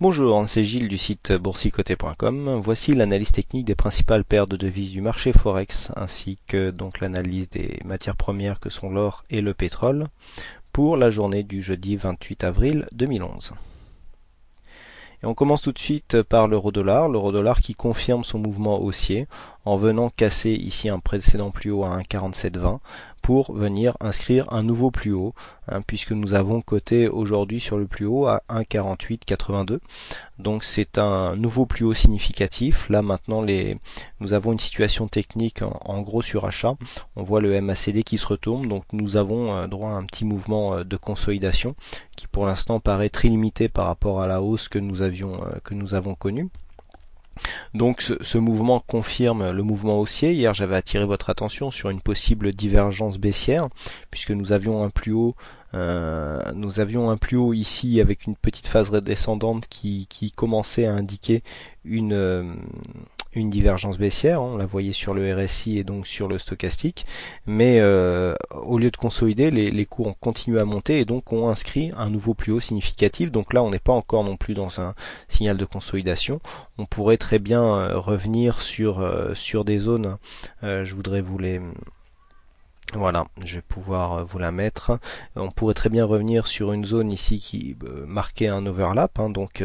Bonjour, c'est Gilles du site boursicoté.com. Voici l'analyse technique des principales paires de devises du marché Forex, ainsi que donc l'analyse des matières premières que sont l'or et le pétrole, pour la journée du jeudi 28 avril 2011. Et on commence tout de suite par l'euro-dollar qui confirme son mouvement haussier en venant casser ici un précédent plus haut à 1,4720 pour venir inscrire un nouveau plus haut, puisque nous avons coté aujourd'hui sur le plus haut à 1,4882. Donc c'est un nouveau plus haut significatif. Là maintenant nous avons une situation technique en gros surachat. On voit le MACD qui se retourne, donc nous avons droit à un petit mouvement de consolidation qui pour l'instant paraît très limité par rapport à la hausse que nous avons connue. Donc ce mouvement confirme le mouvement haussier. Hier j'avais attiré votre attention sur une possible divergence baissière, puisque nous avions un plus haut ici avec une petite phase redescendante qui commençait à indiquer une divergence baissière, on la voyait sur le RSI et donc sur le stochastique, mais au lieu de consolider, les cours ont continué à monter et donc ont inscrit un nouveau plus haut significatif. Donc là on n'est pas encore non plus dans un signal de consolidation. On pourrait très bien revenir sur des zones, je voudrais vous les... Voilà, je vais pouvoir vous la mettre. On pourrait très bien revenir sur une zone ici qui marquait un overlap. Donc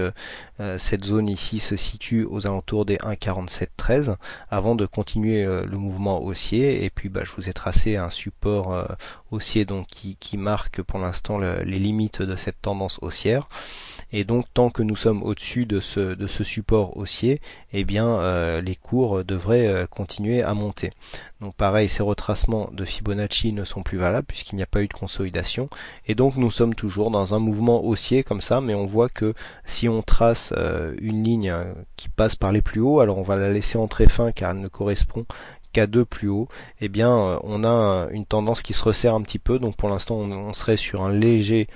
cette zone ici se situe aux alentours des 1,4713 avant de continuer le mouvement haussier. Et puis je vous ai tracé un support haussier donc qui marque pour l'instant les limites de cette tendance haussière. Et donc tant que nous sommes au-dessus de ce support haussier, eh bien les cours devraient continuer à monter. Donc pareil, ces retracements de Fibonacci ne sont plus valables puisqu'il n'y a pas eu de consolidation. Et donc nous sommes toujours dans un mouvement haussier comme ça, mais on voit que si on trace une ligne qui passe par les plus hauts, alors on va la laisser en trait fin car elle ne correspond qu'à deux plus haut, eh bien on a une tendance qui se resserre un petit peu. Donc pour l'instant on serait sur un léger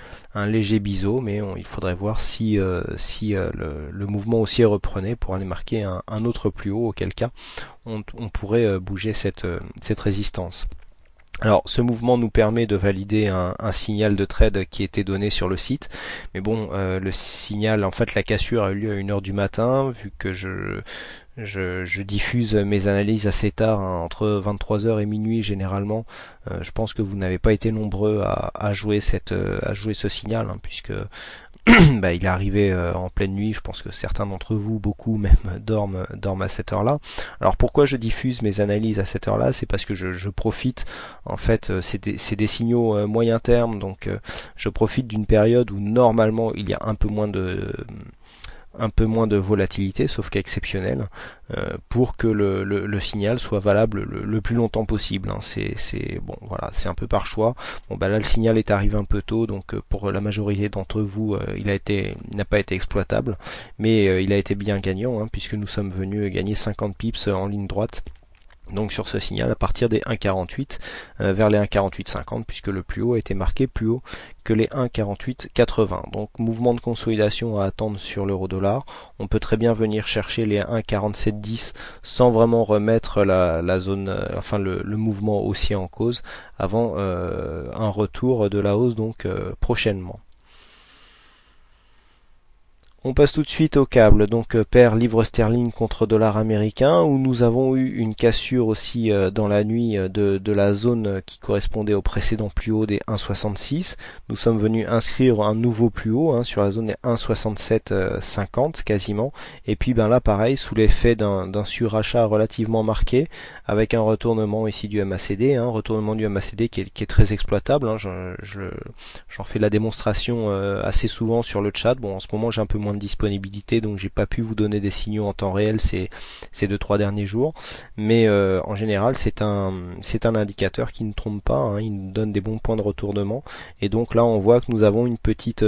biseau, mais il faudrait voir si le mouvement haussier reprenait pour aller marquer un autre plus haut, auquel cas on pourrait bouger cette résistance. Alors ce mouvement nous permet de valider un signal de trade qui était donné sur le site, mais bon le signal, en fait la cassure a eu lieu à 1h du matin, vu que je diffuse mes analyses assez tard, entre 23h et minuit généralement. Je pense que vous n'avez pas été nombreux à jouer ce signal, puisque il est arrivé en pleine nuit. Je pense que certains d'entre vous, beaucoup même, dorment à cette heure-là. Alors pourquoi je diffuse mes analyses à cette heure-là? C'est parce que je profite, en fait, c'est des signaux moyen terme, donc je profite d'une période où normalement il y a un peu moins de volatilité, sauf cas exceptionnel, pour que le signal soit valable le plus longtemps possible. C'est bon, voilà, c'est un peu par choix. Bon là le signal est arrivé un peu tôt, donc pour la majorité d'entre vous il n'a pas été exploitable, mais il a été bien gagnant, puisque nous sommes venus gagner 50 pips en ligne droite. Donc sur ce signal à partir des 1,48 vers les 1,4850, puisque le plus haut a été marqué plus haut que les 1,4880. Donc mouvement de consolidation à attendre sur l'euro-dollar. On peut très bien venir chercher les 1,4710 sans vraiment remettre la zone, le mouvement haussier en cause, avant un retour de la hausse donc prochainement. On passe tout de suite au câble, donc paire livre sterling contre dollar américain, où nous avons eu une cassure aussi dans la nuit de la zone qui correspondait au précédent plus haut des 1,66. Nous sommes venus inscrire un nouveau plus haut sur la zone des 1,6750 quasiment. Et puis là pareil, sous l'effet d'un surachat relativement marqué, avec un retournement ici du MACD, retournement du MACD qui est très exploitable. J'en fais la démonstration assez souvent sur le chat. Bon, en ce moment j'ai un peu moins de disponibilité, donc j'ai pas pu vous donner des signaux en temps réel ces 2-3 derniers jours, mais en général c'est un indicateur qui ne trompe pas, il nous donne des bons points de retournement. Et donc là on voit que nous avons une petite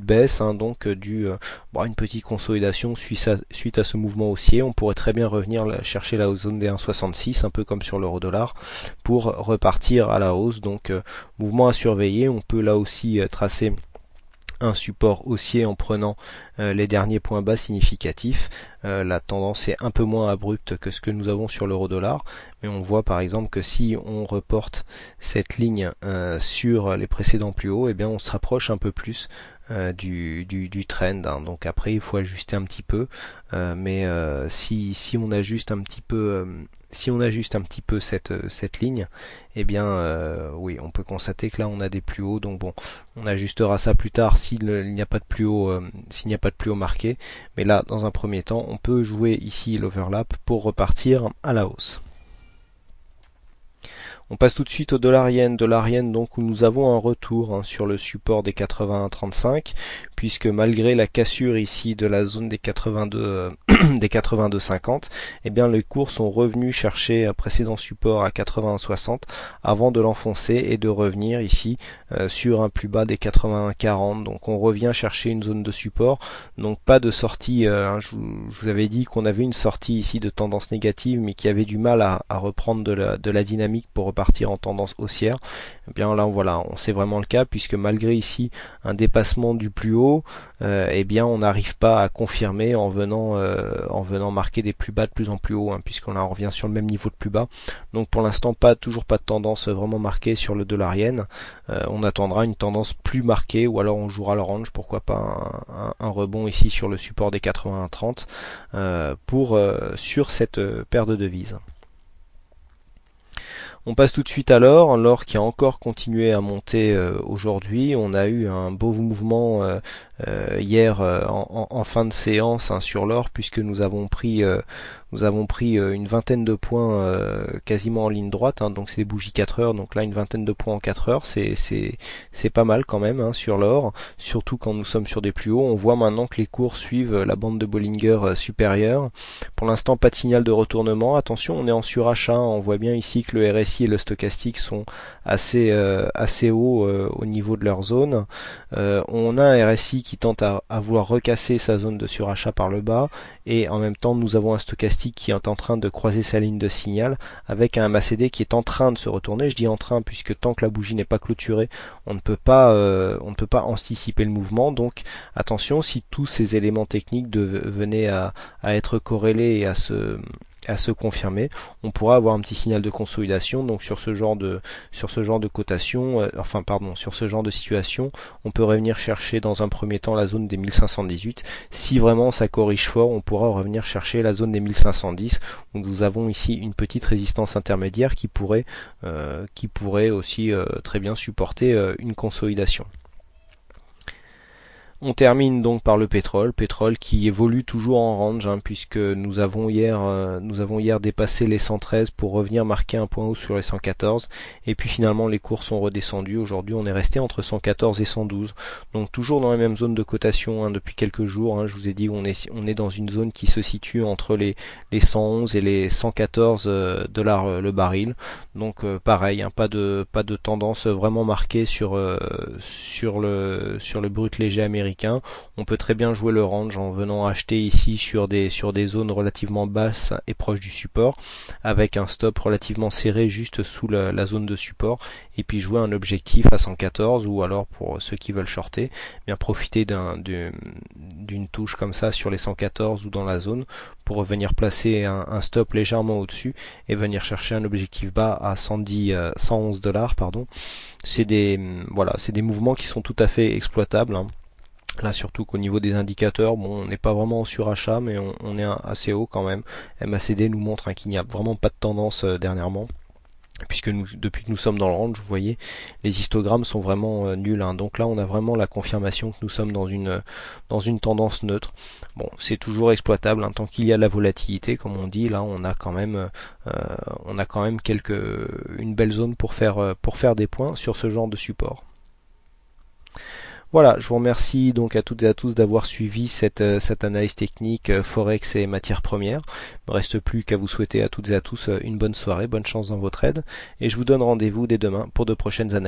baisse, donc une petite consolidation suite à ce mouvement haussier. On pourrait très bien revenir chercher la zone des 1,66, un peu comme sur l'euro-dollar, pour repartir à la hausse. Donc mouvement à surveiller. On peut là aussi tracer un support haussier en prenant les derniers points bas significatifs. La tendance est un peu moins abrupte que ce que nous avons sur l'euro-dollar, mais on voit par exemple que si on reporte cette ligne sur les précédents plus hauts, eh bien on se rapproche un peu plus du trend, hein. Donc après il faut ajuster un petit peu, mais si on ajuste un petit peu cette ligne, eh bien oui, on peut constater que là on a des plus hauts. Donc bon, on ajustera ça plus tard s'il n'y a pas de plus haut, s'il n'y a pas de plus haut marqué, mais là dans un premier temps on peut jouer ici l'overlap pour repartir à la hausse. On passe tout de suite au dollar-yen, donc où nous avons un retour, hein, sur le support des 81,35, puisque malgré la cassure ici de la zone des 82 des 82,50, eh bien les cours sont revenus chercher un précédent support à 81,60 avant de l'enfoncer et de revenir ici sur un plus bas des 81,40. Donc on revient chercher une zone de support, donc pas de sortie, je vous avais dit qu'on avait une sortie ici de tendance négative mais qui avait du mal à reprendre de la dynamique pour repartir en tendance haussière. Eh bien là voilà, c'est vraiment le cas, puisque malgré ici un dépassement du plus haut, eh bien on n'arrive pas à confirmer en venant marquer des plus bas de plus en plus haut, hein, puisqu'on en revient sur le même niveau de plus bas. Donc pour l'instant toujours pas de tendance vraiment marquée sur le dollar yen. On attendra une tendance plus marquée, ou alors on jouera le range, pourquoi pas un rebond ici sur le support des 81,30 sur cette paire de devises. On passe tout de suite à l'or qui a encore continué à monter aujourd'hui. On a eu un beau mouvement hier en fin de séance, hein, sur l'or, puisque nous avons pris une vingtaine de points quasiment en ligne droite, hein, donc c'est des bougies 4 heures, donc là une vingtaine de points en 4 heures, c'est pas mal quand même, hein, sur l'or, surtout quand nous sommes sur des plus hauts. On voit maintenant que les cours suivent la bande de Bollinger supérieure. Pour l'instant pas de signal de retournement, attention, on est en surachat, hein. On voit bien ici que le RSI et le stochastique sont assez hauts au niveau de leur zone. On a un RSI qui tente à vouloir recasser sa zone de surachat par le bas, et en même temps nous avons un stochastique qui est en train de croiser sa ligne de signal avec un MACD qui est en train de se retourner. Je dis en train puisque tant que la bougie n'est pas clôturée, on ne peut pas anticiper le mouvement. Donc attention, si tous ces éléments techniques venaient à être corrélés et à se confirmer, on pourra avoir un petit signal de consolidation. Donc sur ce genre de cotation, sur ce genre de situation, on peut revenir chercher dans un premier temps la zone des 1518. Si vraiment ça corrige fort, on pourra revenir chercher la zone des 1510, où nous avons ici une petite résistance intermédiaire qui pourrait aussi très bien supporter une consolidation. On termine donc par le pétrole qui évolue toujours en range, hein, puisque nous avons hier dépassé les 113 pour revenir marquer un point haut sur les 114, et puis finalement les cours sont redescendus. Aujourd'hui on est resté entre 114 et 112, donc toujours dans les mêmes zones de cotation, hein, depuis quelques jours, hein. Je vous ai dit on est dans une zone qui se situe entre les 111 et les 114 dollars le baril. Donc pareil, hein, pas de tendance vraiment marquée sur le brut léger américain. On peut très bien jouer le range en venant acheter ici sur des zones relativement basses et proches du support, avec un stop relativement serré juste sous la zone de support, et puis jouer un objectif à 114, ou alors pour ceux qui veulent shorter, bien profiter d'une touche comme ça sur les 114 ou dans la zone pour venir placer un stop légèrement au-dessus et venir chercher un objectif bas à 111 dollars, pardon. C'est des mouvements qui sont tout à fait exploitables, hein. Là surtout qu'au niveau des indicateurs, bon, on n'est pas vraiment en surachat, mais on est assez haut quand même. MACD nous montre, hein, qu'il n'y a vraiment pas de tendance dernièrement, puisque depuis que nous sommes dans le range, vous voyez, les histogrammes sont vraiment nuls, hein. Donc là on a vraiment la confirmation que nous sommes dans une tendance neutre. Bon, c'est toujours exploitable, hein, tant qu'il y a de la volatilité, comme on dit. Là on a quand même une belle zone pour faire des points sur ce genre de support. Voilà, je vous remercie donc à toutes et à tous d'avoir suivi cette analyse technique Forex et matières premières. Il ne me reste plus qu'à vous souhaiter à toutes et à tous une bonne soirée, bonne chance dans vos trades, et je vous donne rendez-vous dès demain pour de prochaines analyses.